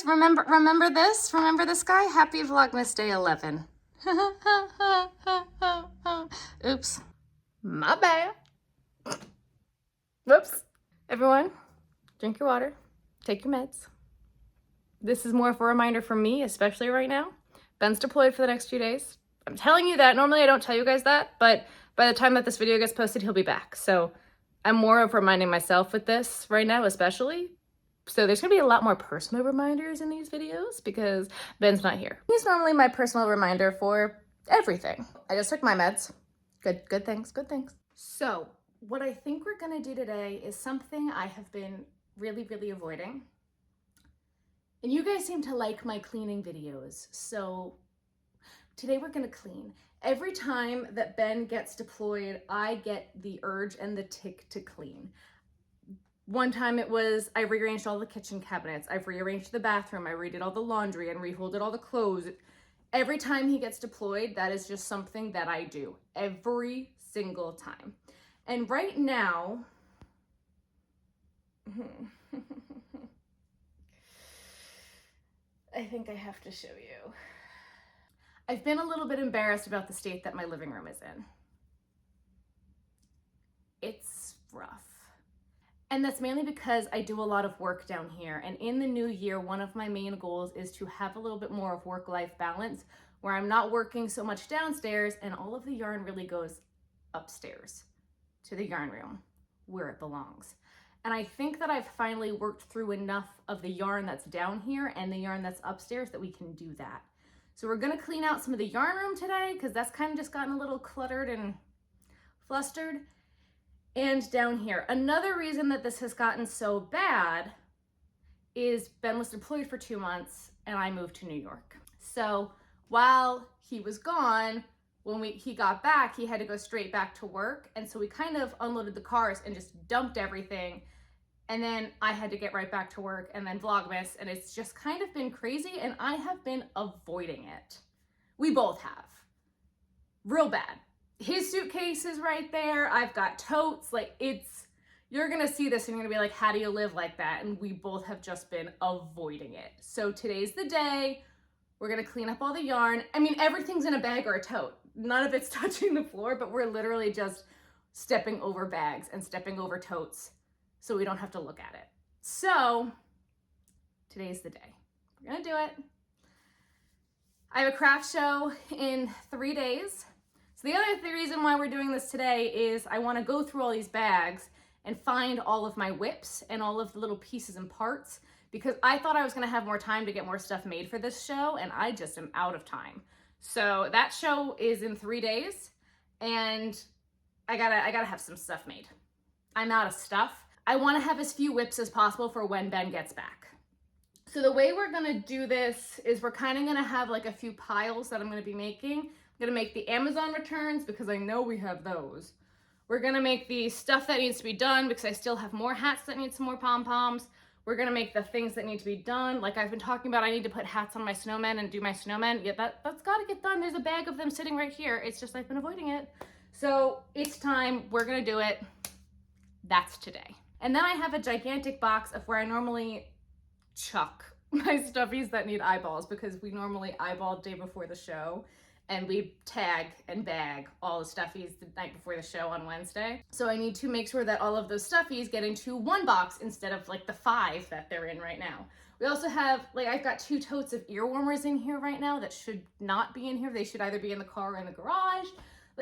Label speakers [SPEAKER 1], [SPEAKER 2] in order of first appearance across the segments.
[SPEAKER 1] remember this? Remember this guy? Happy Vlogmas Day 11. Oops. My bad. Whoops. Everyone, drink your water. Take your meds. This is more of a reminder for me, especially right now. Ben's deployed for the next few days. I'm telling you that. Normally I don't tell you guys that, but by the time that this video gets posted, he'll be back. So I'm more of reminding myself with this right now, especially. So there's gonna be a lot more personal reminders in these videos because Ben's not here. He's normally my personal reminder for everything. I just took my meds. Good things, good things. So what I think we're gonna do today is something I have been really avoiding. And you guys seem to like my cleaning videos, so today we're gonna clean. Every time that Ben gets deployed, I get the urge and the tick to clean. One time it was, I rearranged all the kitchen cabinets, I've rearranged the bathroom, I redid all the laundry and refolded all the clothes. Every time he gets deployed, that is just something that I do every single time. And right now, I think I have to show you. I've been a little bit embarrassed about the state that my living room is in. It's rough. And that's mainly because I do a lot of work down here. And in the new year, one of my main goals is to have a little bit more of work-life balance where I'm not working so much downstairs and all of the yarn really goes upstairs to the yarn room where it belongs. And I think that I've finally worked through enough of the yarn that's down here and the yarn that's upstairs that we can do that. So we're gonna clean out some of the yarn room today because that's kind of just gotten a little cluttered and flustered. And down here, another reason that this has gotten so bad is Ben was deployed for 2 months and I moved to New York. So while he was gone, when he got back, he had to go straight back to work. And so we kind of unloaded the cars and just dumped everything. And then I had to get right back to work and then Vlogmas. And it's just kind of been crazy and I have been avoiding it. We both have. Real bad. His suitcase is right there. I've got totes. Like you're gonna see this and you're gonna be like, how do you live like that? And we both have just been avoiding it. So today's the day. We're gonna clean up all the yarn. I mean, everything's in a bag or a tote. None of it's touching the floor, but we're literally just stepping over bags and stepping over totes so we don't have to look at it. So today's the day. We're gonna do it. I have a craft show in 3 days. So the other reason why we're doing this today is I wanna go through all these bags and find all of my whips and all of the little pieces and parts because I thought I was gonna have more time to get more stuff made for this show and I just am out of time. So that show is in 3 days and I gotta have some stuff made. I'm out of stuff. I wanna have as few whips as possible for when Ben gets back. So the way we're gonna do this is we're kinda gonna have like a few piles that I'm gonna be making. I'm gonna make the Amazon returns because I know we have those. We're gonna make the stuff that needs to be done because I still have more hats that need some more pom-poms. We're gonna make the things that need to be done. Like I've been talking about, I need to put hats on my snowmen and do my snowmen. Yeah, that's gotta get done. There's a bag of them sitting right here. It's just I've been avoiding it. So it's time, we're gonna do it. That's today. And then I have a gigantic box of where I normally chuck my stuffies that need eyeballs because we normally eyeball day before the show. And we tag and bag all the stuffies the night before the show on Wednesday. So I need to make sure that all of those stuffies get into one box instead of like the 5 that they're in right now. We also have, like I've got 2 totes of ear warmers in here right now that should not be in here. They should either be in the car or in the garage.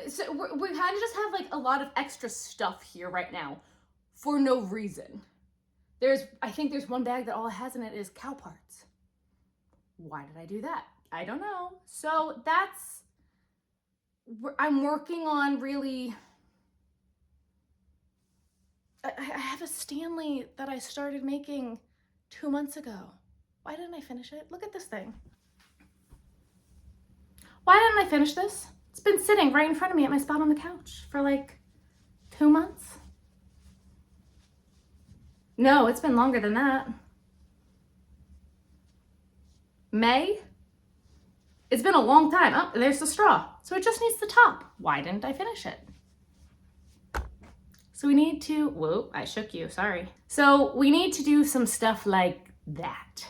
[SPEAKER 1] So we kind of just have like a lot of extra stuff here right now for no reason. I think there's one bag that all it has in it is cow parts. Why did I do that? I don't know. So I'm working on really, I have a Stanley that I started making 2 months ago. Why didn't I finish it? Look at this thing. Why didn't I finish this? It's been sitting right in front of me at my spot on the couch for like 2 months. No, it's been longer than that. May? It's been a long time. Oh, there's the straw. So it just needs the top. Why didn't I finish it? So we need to, whoa, I shook you, sorry. So we need to do some stuff like that.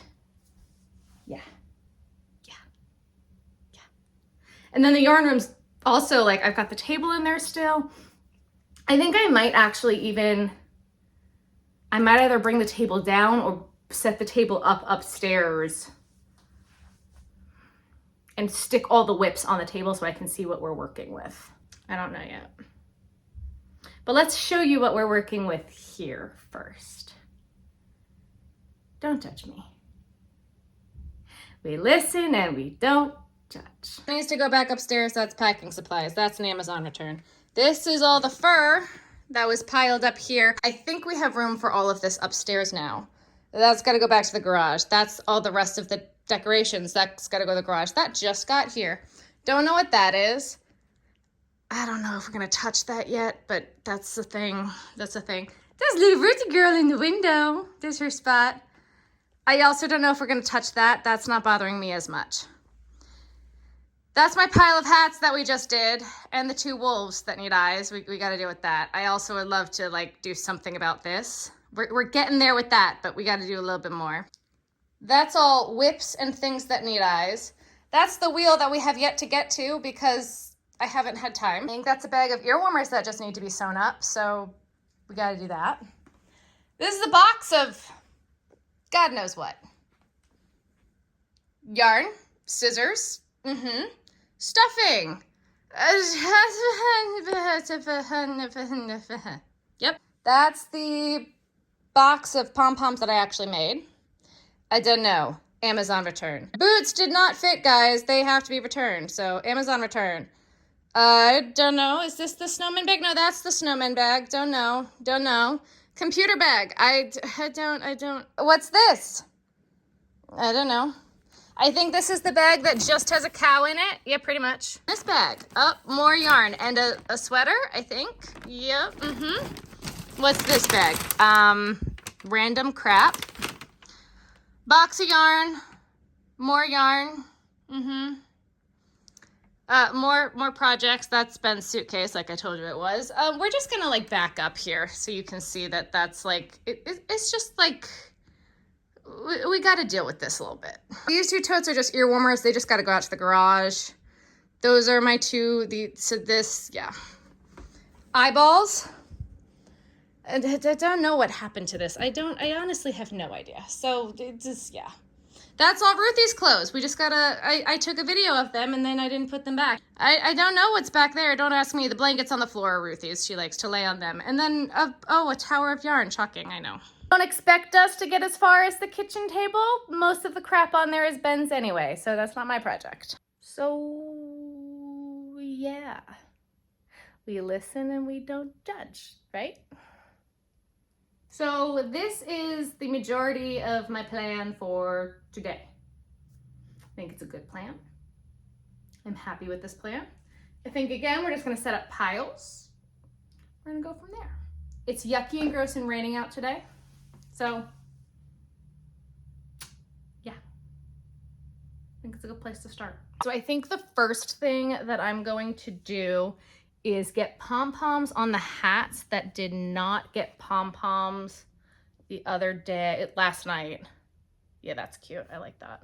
[SPEAKER 1] Yeah. Yeah. Yeah. And then the yarn room's also like, I've got the table in there still. I think I might actually even, I might either bring the table down or set the table up upstairs and stick all the whips on the table so I can see what we're working with. I don't know yet. But let's show you what we're working with here first. Don't judge me. We listen and we don't judge. Needs to go back upstairs. That's packing supplies. That's an Amazon return. This is all the fur that was piled up here. I think we have room for all of this upstairs now. That's got to go back to the garage. That's all the rest of the decorations. That's got to go to the garage. That just got here. Don't know what that is. I don't know if we're going to touch that yet, but that's the thing. That's the thing. There's little Ruthie girl in the window. There's her spot. I also don't know if we're going to touch that. That's not bothering me as much. That's my pile of hats that we just did, and the 2 wolves that need eyes. We got to deal with that. I also would love to like do something about this. We're getting there with that, but we got to do a little bit more. That's all whips and things that need eyes. That's the wheel that we have yet to get to because I haven't had time. I think that's a bag of ear warmers that just need to be sewn up, so we got to do that. This is a box of God knows what. Yarn, scissors, stuffing. Yep, that's the box of pom-poms that I actually made. I don't know. Amazon return. Boots did not fit, guys. They have to be returned, so Amazon return. I don't know. Is this the snowman bag? No, that's the snowman bag. Don't know. Don't know. Computer bag. I don't. What's this? I don't know. I think this is the bag that just has a cow in it. Yeah, pretty much. This bag. Oh, more yarn and a sweater, I think. Yep. What's this bag? Random crap. Box of yarn. More yarn. More projects. That's Ben's suitcase, like I told you it was. We're just gonna like back up here so you can see that that's like, it's just like, we gotta deal with this a little bit. These 2 totes are just ear warmers. They just gotta go out to the garage. Those are my 2, so this, yeah. Eyeballs. I don't know what happened to this. I honestly have no idea. So it just, yeah. That's all Ruthie's clothes. We just gotta, I took a video of them and then I didn't put them back. I don't know what's back there. Don't ask me. The blankets on the floor are Ruthie's. She likes to lay on them. And then, a tower of yarn. Shocking, I know. Don't expect us to get as far as the kitchen table. Most of the crap on there is Ben's anyway, so that's not my project. So, yeah. We listen and we don't judge, right? So this is the majority of my plan for today. I think it's a good plan. I'm happy with this plan. I think, again, we're just gonna set up piles. We're gonna go from there. It's yucky and gross and raining out today. So, yeah. I think it's a good place to start. So I think the first thing that I'm going to do is get pom-poms on the hats that did not get pom-poms the other day, last night. Yeah, that's cute. I like that.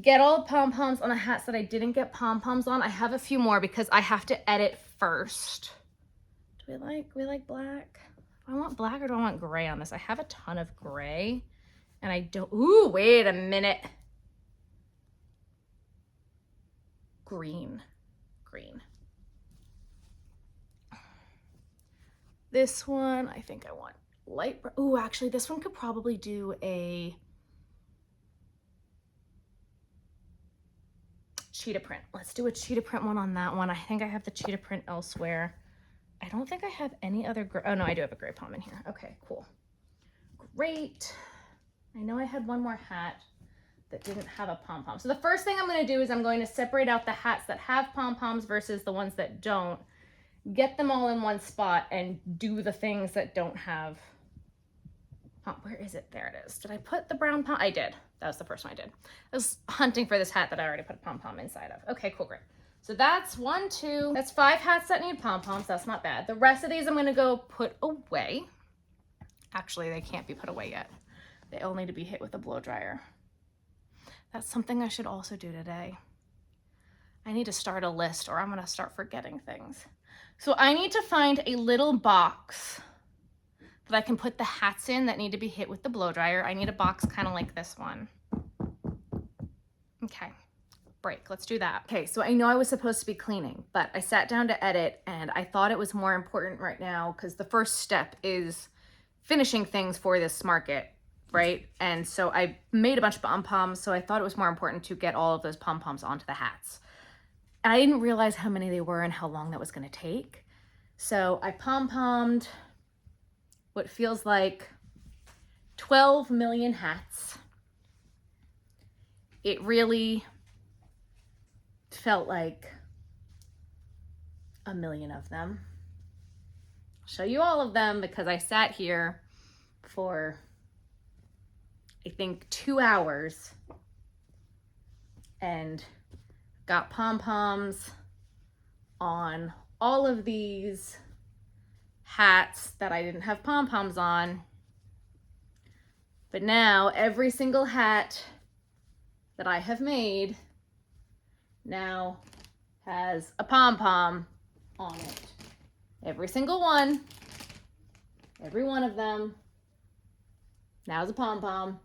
[SPEAKER 1] Get all the pom-poms on the hats that I didn't get pom-poms on. I have a few more because I have to edit first. Do we like black? Do I want black or do I want gray on this? I have a ton of gray and I don't, ooh, wait a minute. Green. This one, I think I want light. Ooh, actually, this one could probably do a cheetah print. Let's do a cheetah print one on that one. I think I have the cheetah print elsewhere. I don't think I have any other gray. Oh, no, I do have a gray pom in here. Okay, cool. Great. I know I had one more hat that didn't have a pom-pom. So the first thing I'm going to do is I'm going to separate out the hats that have pom-poms versus the ones that don't. Get them all in one spot and do the things that don't have. Where is it? There it is. Did I put the brown pom? I did. That was the first one I did. I was hunting for this hat that I already put a pom-pom inside of. Okay, cool, great. So that's 1, 2, that's 5 hats that need pom-poms. That's not bad. The rest of these I'm going to go put away. Actually, they can't be put away yet. They all need to be hit with a blow dryer. That's something I should also do today. I need to start a list or I'm gonna start forgetting things. So I need to find a little box that I can put the hats in that need to be hit with the blow dryer. I need a box kind of like this one. Okay, break, let's do that. Okay, so I know I was supposed to be cleaning, but I sat down to edit and I thought it was more important right now because the first step is finishing things for this market, right? And so I made a bunch of pom-poms, so I thought it was more important to get all of those pom-poms onto the hats. And I didn't realize how many they were and how long that was gonna take. So I pom-pommed what feels like 12 million hats. It really felt like a million of them. I'll show you all of them because I sat here for, I think, 2 hours and got pom-poms on all of these hats that I didn't have pom-poms on. But now every single hat that I have made now has a pom-pom on it. Every single one, every one of them now has a pom-pom.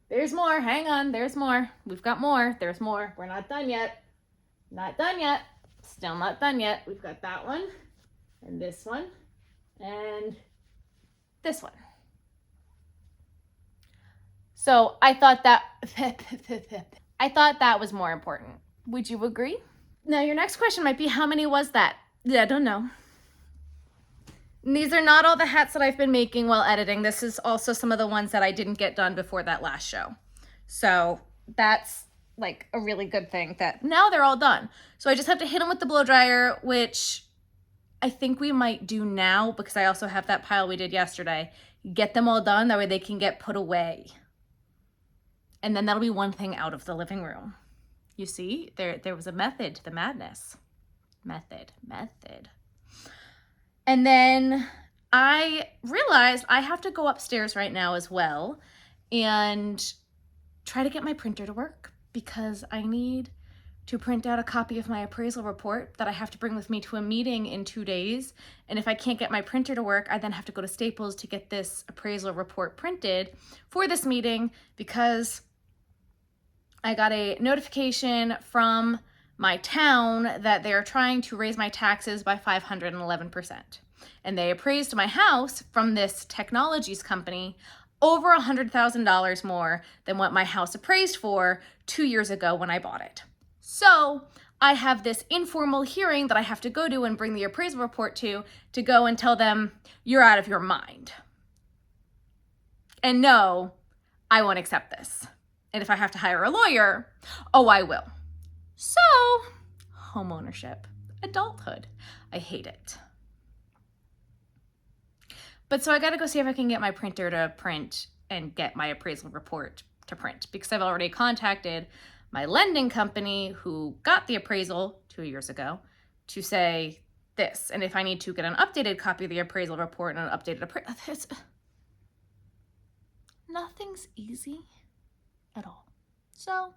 [SPEAKER 1] There's more, hang on, there's more. We've got more, there's more. We're not done yet. Not done yet, still not done yet. We've got that one and this one and this one. So I thought that was more important. Would you agree? Now your next question might be, how many was that? Yeah, I don't know. And these are not all the hats that I've been making while editing. This is also some of the ones that I didn't get done before that last show. So that's like a really good thing that now they're all done. So I just have to hit them with the blow dryer, which I think we might do now because I also have that pile we did yesterday. Get them all done, that way they can get put away. And then that'll be one thing out of the living room. You see, there was a method to the madness. Method. And then I realized I have to go upstairs right now as well and try to get my printer to work because I need to print out a copy of my appraisal report that I have to bring with me to a meeting in 2 days. And if I can't get my printer to work, I then have to go to Staples to get this appraisal report printed for this meeting because I got a notification from my town that they're trying to raise my taxes by 511%. And they appraised my house from this technologies company over $100,000 more than what my house appraised for 2 years ago when I bought it. So I have this informal hearing that I have to go to and bring the appraisal report to go and tell them, you're out of your mind. And no, I won't accept this. And if I have to hire a lawyer, oh, I will. So, homeownership, adulthood, I hate it. But so I gotta go see if I can get my printer to print and get my appraisal report to print because I've already contacted my lending company who got the appraisal 2 years ago to say this. And if I need to get an updated copy of the appraisal report and an updated appraisal, nothing's easy at all. So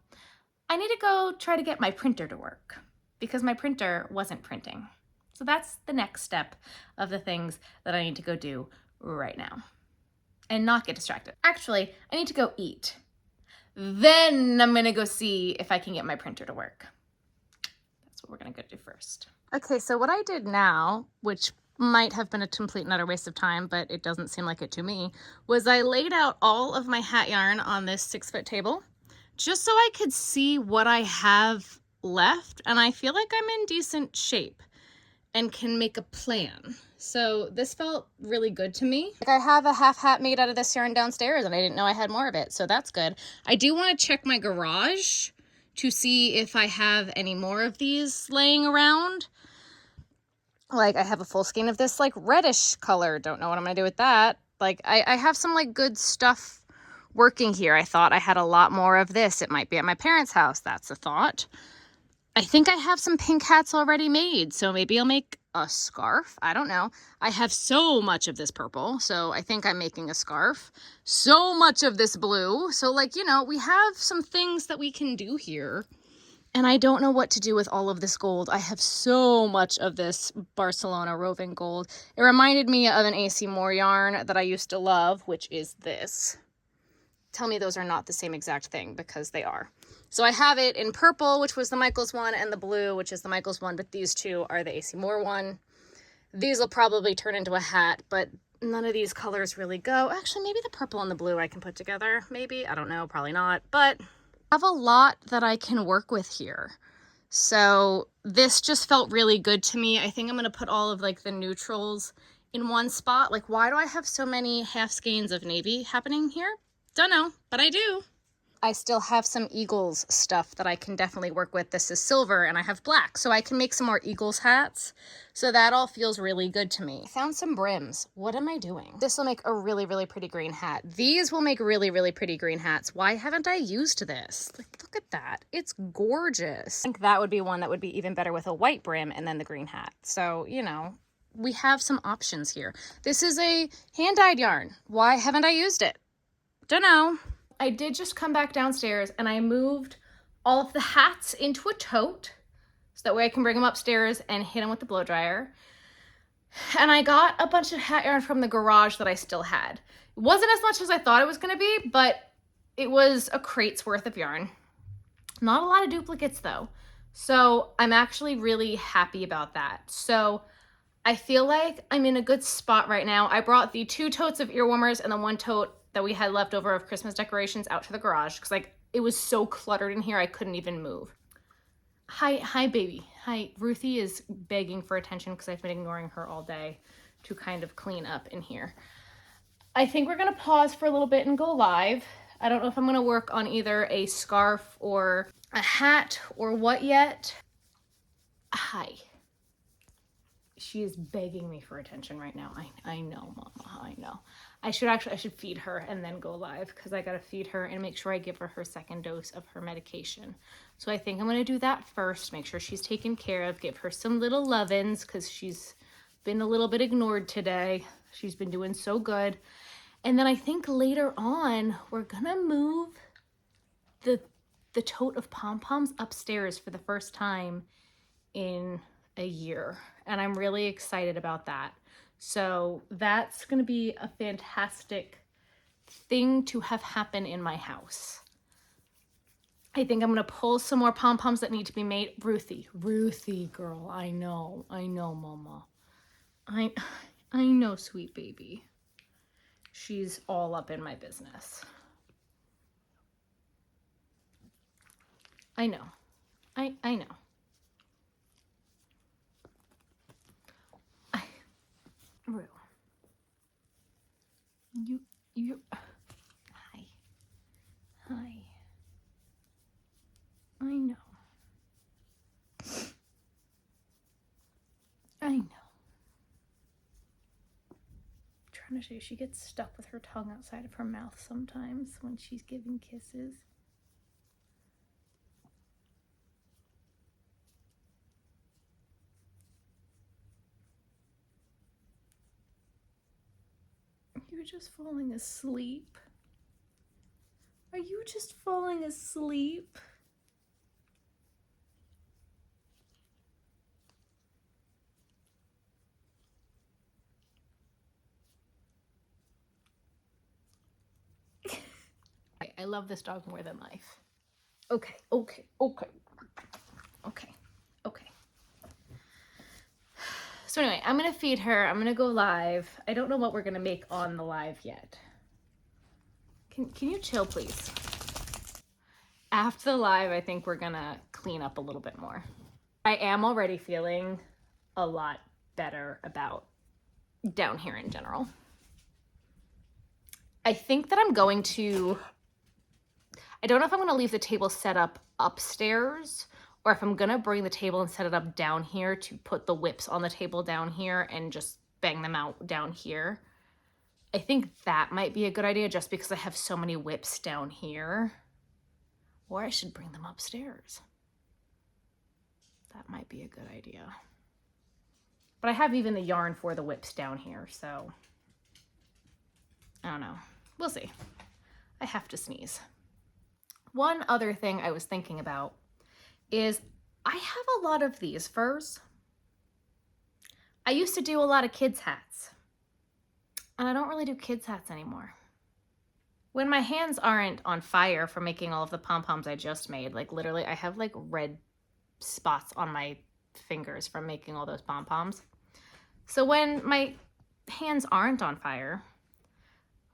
[SPEAKER 1] I need to go try to get my printer to work because my printer wasn't printing. So that's the next step of the things that I need to go do right now and not get distracted. Actually, I need to go eat. Then I'm gonna go see if I can get my printer to work. That's what we're gonna go do first. Okay, so what I did now, which might have been a complete and utter waste of time, but it doesn't seem like it to me, was I laid out all of my hat yarn on this 6-foot table just so I could see what I have left. And I feel like I'm in decent shape and can make a plan. So this felt really good to me. Like I have a half hat made out of this yarn downstairs and I didn't know I had more of it, so that's good. I do want to check my garage to see if I have any more of these laying around. Like I have a full skein of this like reddish color. Don't know what I'm gonna do with that. Like I have some like good stuff working here. I thought I had a lot more of this. It might be at my parents' house. That's a thought. I think I have some pink hats already made, so maybe I'll make a scarf. I don't know. I have so much of this purple, so I think I'm making a scarf. So much of this blue. So like, you know, we have some things that we can do here. And I don't know what to do with all of this gold. I have so much of this Barcelona roving gold. It reminded me of an AC Moore yarn that I used to love, which is this. Tell me those are not the same exact thing, because they are. So I have it in purple, which was the Michaels one, and the blue, which is the Michaels one, but these two are the AC Moore one. These will probably turn into a hat, but none of these colors really go. Actually, maybe the purple and the blue I can put together. Maybe, I don't know, probably not, but I have a lot that I can work with here. So this just felt really good to me. I think I'm going to put all of like the neutrals in one spot. Like, why do I have so many half skeins of navy happening here? Don't know, but I do. I still have some Eagles stuff that I can definitely work with. This is silver and I have black, so I can make some more Eagles hats. So that all feels really good to me. I found some brims. What am I doing? This will make a really, really pretty green hat. These will make really, really pretty green hats. Why haven't I used this? Like, look at that. It's gorgeous. I think that would be one that would be even better with a white brim and then the green hat. So, you know, we have some options here. This is a hand-dyed yarn. Why haven't I used it? Don't know. I did just come back downstairs and I moved all of the hats into a tote so that way I can bring them upstairs and hit them with the blow dryer. And I got a bunch of hat yarn from the garage that I still had. It wasn't as much as I thought it was going to be, but it was a crate's worth of yarn. Not a lot of duplicates though. So I'm actually really happy about that. So I feel like I'm in a good spot right now. I brought the 2 totes of earwarmers and the 1 tote that we had left over of Christmas decorations out to the garage because like it was so cluttered in here I couldn't even move. Hi baby. Hi. Ruthie is begging for attention because I've been ignoring her all day to kind of clean up in here. I think we're gonna pause for a little bit and go live. I don't know if I'm gonna work on either a scarf or a hat or what yet. Hi. She is begging me for attention right now. I know, Mama, I know. I should feed her and then go live because I gotta feed her and make sure I give her her second dose of her medication. So I think I'm gonna do that first, make sure she's taken care of, give her some little love-ins because she's been a little bit ignored today. She's been doing so good. And then I think later on, we're gonna move the tote of pom-poms upstairs for the first time in a year. And I'm really excited about that. So that's going to be a fantastic thing to have happen in my house. I think I'm going to pull some more pom-poms that need to be made. Ruthie, girl, I know, Mama. I know, sweet baby. She's all up in my business. I know. I know. Rue. You. Hi. I know. I'm trying to show you, she gets stuck with her tongue outside of her mouth sometimes when she's giving kisses. You're just falling asleep. Are you just falling asleep? I love this dog more than life. Okay. So anyway, I'm gonna feed her. I'm gonna go live. I don't know what we're gonna make on the live yet. Can you chill, please? After the live, I think we're gonna clean up a little bit more. I am already feeling a lot better about down here in general. I think that I'm going to, I don't know if I'm gonna leave the table set up upstairs or if I'm gonna bring the table and set it up down here to put the whips on the table down here and just bang them out down here. I think that might be a good idea just because I have so many whips down here. Or I should bring them upstairs. That might be a good idea. But I have even the yarn for the whips down here, so I don't know. We'll see. I have to sneeze. One other thing I was thinking about is I have a lot of these furs. I used to do a lot of kids' hats, and I don't really do kids' hats anymore. When my hands aren't on fire from making all of the pom-poms I just made, like literally I have like red spots on my fingers from making all those pom-poms. So when my hands aren't on fire,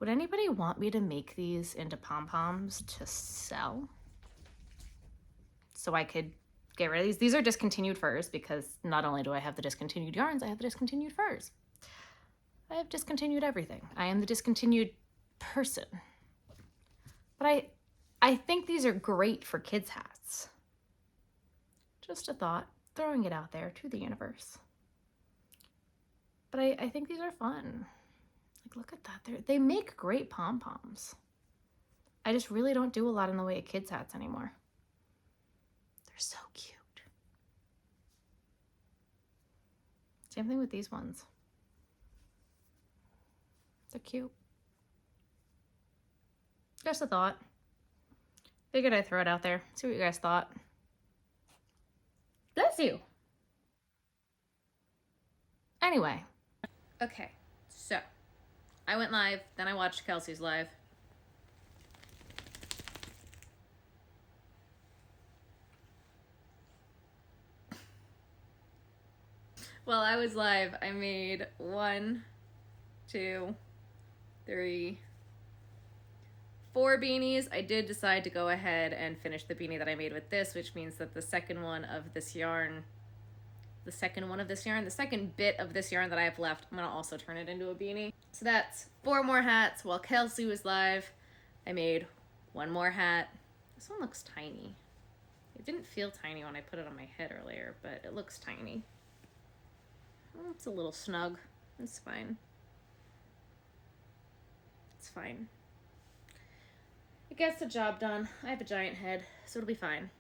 [SPEAKER 1] would anybody want me to make these into pom-poms to sell? So I could get rid of these. These are discontinued furs because not only do I have the discontinued yarns, I have the discontinued furs. I have discontinued everything. I am the discontinued person. But I think these are great for kids' hats. Just a thought, throwing it out there to the universe. But I think these are fun. Like, look at that. They make great pom-poms. I just really don't do a lot in the way of kids' hats anymore. They're so cute. Same thing with these ones. They're cute. Just a thought. Figured I'd throw it out there. See what you guys thought. Bless you. Anyway. Okay, so I went live, then I watched Kelsey's live. While I was live, I made 1, 2, 3, 4 beanies. I did decide to go ahead and finish the beanie that I made with this, which means that the second bit of this yarn that I have left, I'm gonna also turn it into a beanie. So that's 4 more hats. While Kelsey was live, I made 1 more hat. This one looks tiny. It didn't feel tiny when I put it on my head earlier, but it looks tiny. Oh, it's a little snug. It's fine. It's fine. It gets the job done. I have a giant head, so it'll be fine.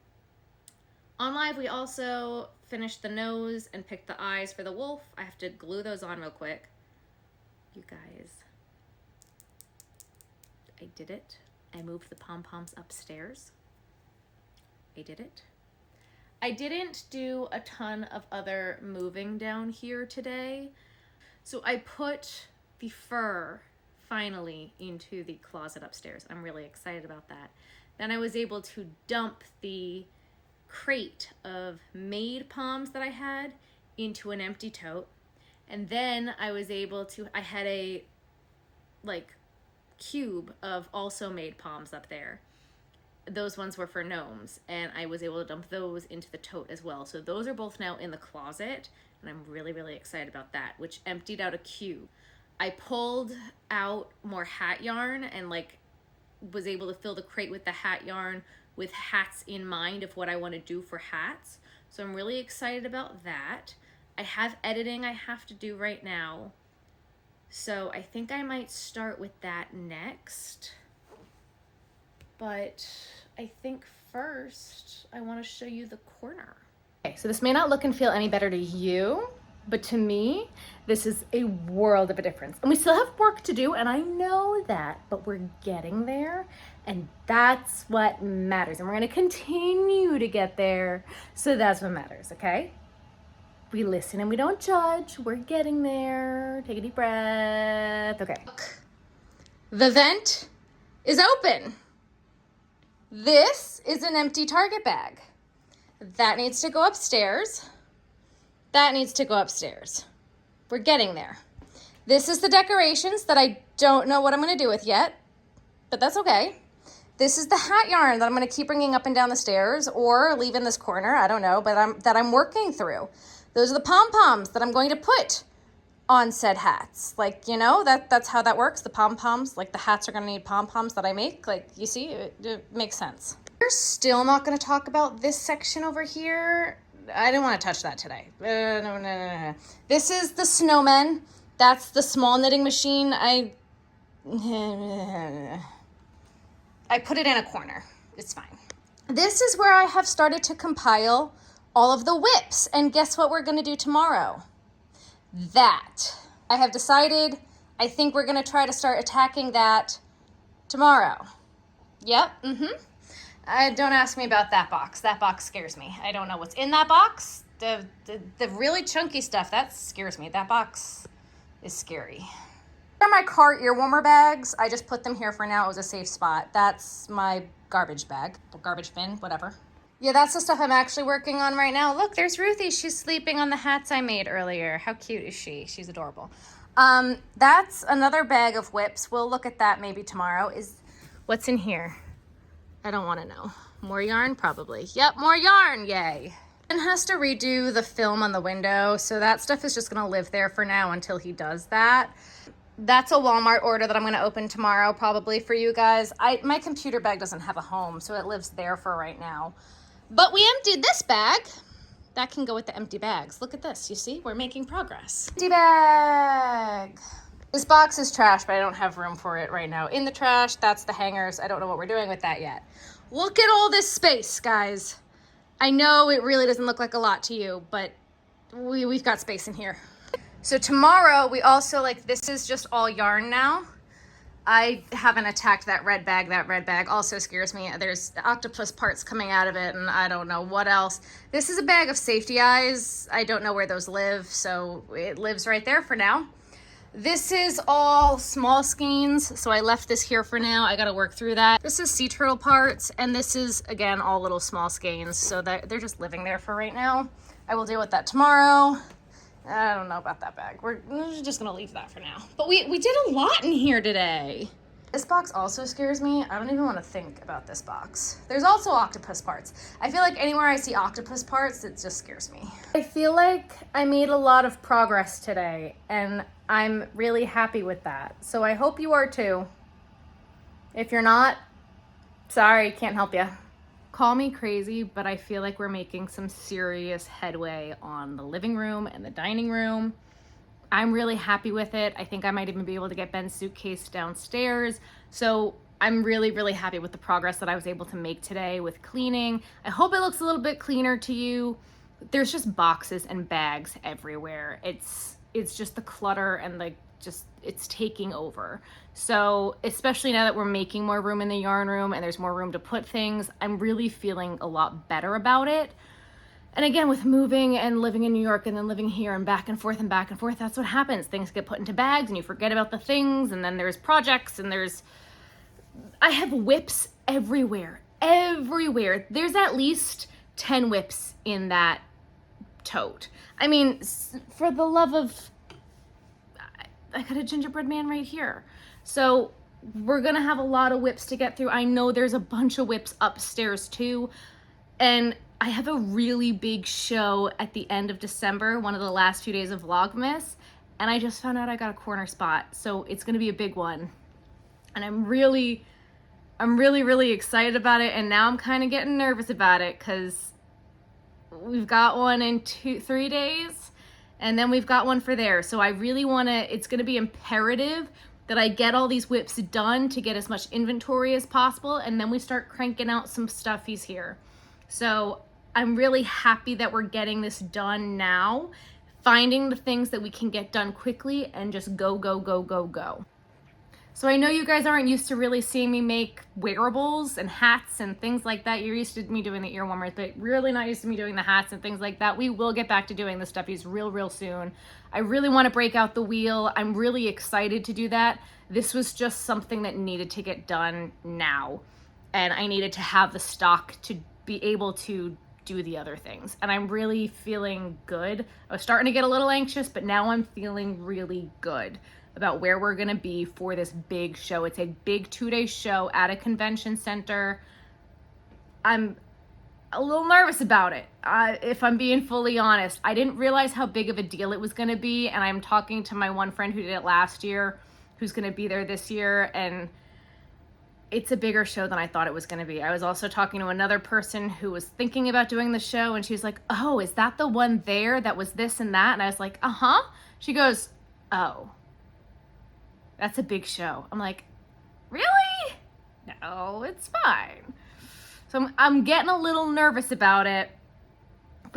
[SPEAKER 1] On live, we also finished the nose and picked the eyes for the wolf. I have to glue those on real quick. You guys, I did it. I moved the pom-poms upstairs. I did it. I didn't do a ton of other moving down here today. So I put the fur finally into the closet upstairs. I'm really excited about that. Then I was able to dump the crate of made poms that I had into an empty tote. And then I was able to, I had a like cube of also made poms up there. Those ones were for gnomes, and I was able to dump those into the tote as well. So those are both now in the closet, and I'm really, really excited about that, which emptied out a cube. I pulled out more hat yarn and like was able to fill the crate with the hat yarn with hats in mind of what I want to do for hats. So I'm really excited about that. I have editing I have to do right now. So I think I might start with that next. But I think first I want to show you the corner. Okay, so this may not look and feel any better to you, but to me, this is a world of a difference. And we still have work to do, and I know that, but we're getting there, and that's what matters. And we're gonna continue to get there, so that's what matters, okay? We listen and we don't judge. We're getting there. Take a deep breath. Okay. The vent is open. This is an empty Target bag. That needs to go upstairs. That needs to go upstairs. We're getting there. This is the decorations that I don't know what I'm gonna do with yet, but that's okay. This is the hat yarn that I'm gonna keep bringing up and down the stairs or leave in this corner, I don't know, but I'm working through. Those are the pom-poms that I'm going to put on said hats. Like, you know, that's how that works. The pom-poms, like the hats are gonna need pom-poms that I make. Like, you see, it makes sense. We're still not gonna talk about this section over here. I didn't want to touch that today. No. This is the snowman. That's the small knitting machine. I put it in a corner. It's fine. This is where I have started to compile all of the whips. And guess what we're gonna do tomorrow? That. I have decided, I think we're gonna try to start attacking that tomorrow. Yep, don't ask me about that box. That box scares me. I don't know what's in that box. The really chunky stuff, that scares me. That box is scary. These are my car ear warmer bags. I just put them here for now. It was a safe spot. That's my garbage bag, garbage bin, whatever. Yeah, that's the stuff I'm actually working on right now. Look, there's Ruthie. She's sleeping on the hats I made earlier. How cute is she? She's adorable. That's another bag of whips. We'll look at that maybe tomorrow. What's in here? I don't want to know. More yarn? Probably. Yep, more yarn. Yay. And has to redo the film on the window, so that stuff is just going to live there for now until he does that. That's a Walmart order that I'm going to open tomorrow probably for you guys. My computer bag doesn't have a home, so it lives there for right now. But we emptied this bag. That can go with the empty bags. Look at this. You see? We're making progress. Empty bag. This box is trash, but I don't have room for it right now. In the trash, that's the hangers. I don't know what we're doing with that yet. Look at all this space, guys. I know it really doesn't look like a lot to you, but we've got space in here. So tomorrow, we also, this is just all yarn now. I haven't attacked that red bag. That red bag also scares me. There's octopus parts coming out of it, and I don't know what else. This is a bag of safety eyes. I don't know where those live, so it lives right there for now. This is all small skeins, so I left this here for now. I gotta work through that. This is sea turtle parts, and this is, again, all little small skeins, so that they're just living there for right now. I will deal with that tomorrow. I don't know about that bag. We're just gonna leave that for now. But we did a lot in here today. This box also scares me. I don't even want to think about this box. There's also octopus parts. I feel like anywhere I see octopus parts, it just scares me. I feel like I made a lot of progress today, and I'm really happy with that. So I hope you are too. If you're not, sorry, can't help you. Call me crazy, but I feel like we're making some serious headway on the living room and the dining room. I'm really happy with it. I think I might even be able to get Ben's suitcase downstairs. So I'm really, really happy with the progress that I was able to make today with cleaning. I hope it looks a little bit cleaner to you. There's just boxes and bags everywhere. It's just the clutter and it's taking over. So especially now that we're making more room in the yarn room and there's more room to put things, I'm really feeling a lot better about it. And again, with moving and living in New York and then living here and back and forth, that's what happens. Things get put into bags and you forget about the things, and then there's projects and I have whips everywhere. There's at least 10 whips in that tote. I mean, for the love of, I got a gingerbread man right here. So we're gonna have a lot of whips to get through. I know there's a bunch of whips upstairs too. And I have a really big show at the end of December, one of the last few days of Vlogmas. And I just found out I got a corner spot. So it's gonna be a big one. And I'm really, really excited about it. And now I'm kind of getting nervous about it because we've got one in 3 days. And then we've got one for there. So I really it's gonna be imperative that I get all these whips done to get as much inventory as possible. And then we start cranking out some stuffies here. So I'm really happy that we're getting this done now, finding the things that we can get done quickly and just go. So I know you guys aren't used to really seeing me make wearables and hats and things like that. You're used to me doing the ear warmers, but really not used to me doing the hats and things like that. We will get back to doing the stuffies real soon. I really want to break out the wheel. I'm really excited to do that. This was just something that needed to get done now. And I needed to have the stock to be able to do the other things. And I'm really feeling good. I was starting to get a little anxious, but now I'm feeling really good about where we're gonna be for this big show. It's a big 2-day show at a convention center. I'm a little nervous about it. If I'm being fully honest, I didn't realize how big of a deal it was gonna be. And I'm talking to my one friend who did it last year, who's gonna be there this year. And it's a bigger show than I thought it was gonna be. I was also talking to another person who was thinking about doing the show, and she was like, oh, is that the one there that was this and that? And I was like, uh-huh. She goes, oh, that's a big show. I'm like, really? No, it's fine. So I'm getting a little nervous about it,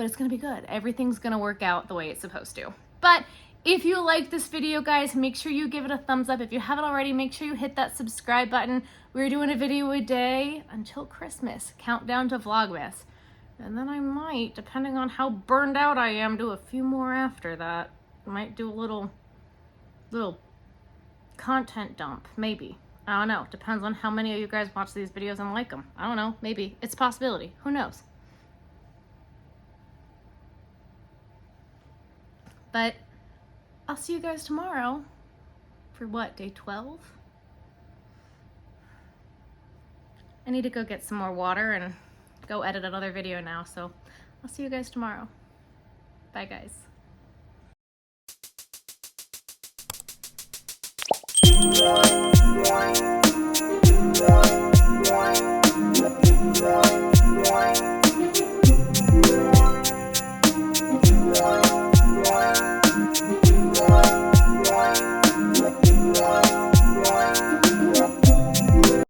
[SPEAKER 1] but it's gonna be good. Everything's gonna work out the way it's supposed to. But if you like this video, guys, make sure you give it a thumbs up. If you haven't already, make sure you hit that subscribe button. We're doing a video a day until Christmas, countdown to Vlogmas. And then I might, depending on how burned out I am, do a few more after that. I might do a little content dump, maybe. I don't know. Depends on how many of you guys watch these videos and like them. I don't know. Maybe. It's a possibility. Who knows? But I'll see you guys tomorrow for what, day 12? I need to go get some more water and go edit another video now, so I'll see you guys tomorrow. Bye, guys.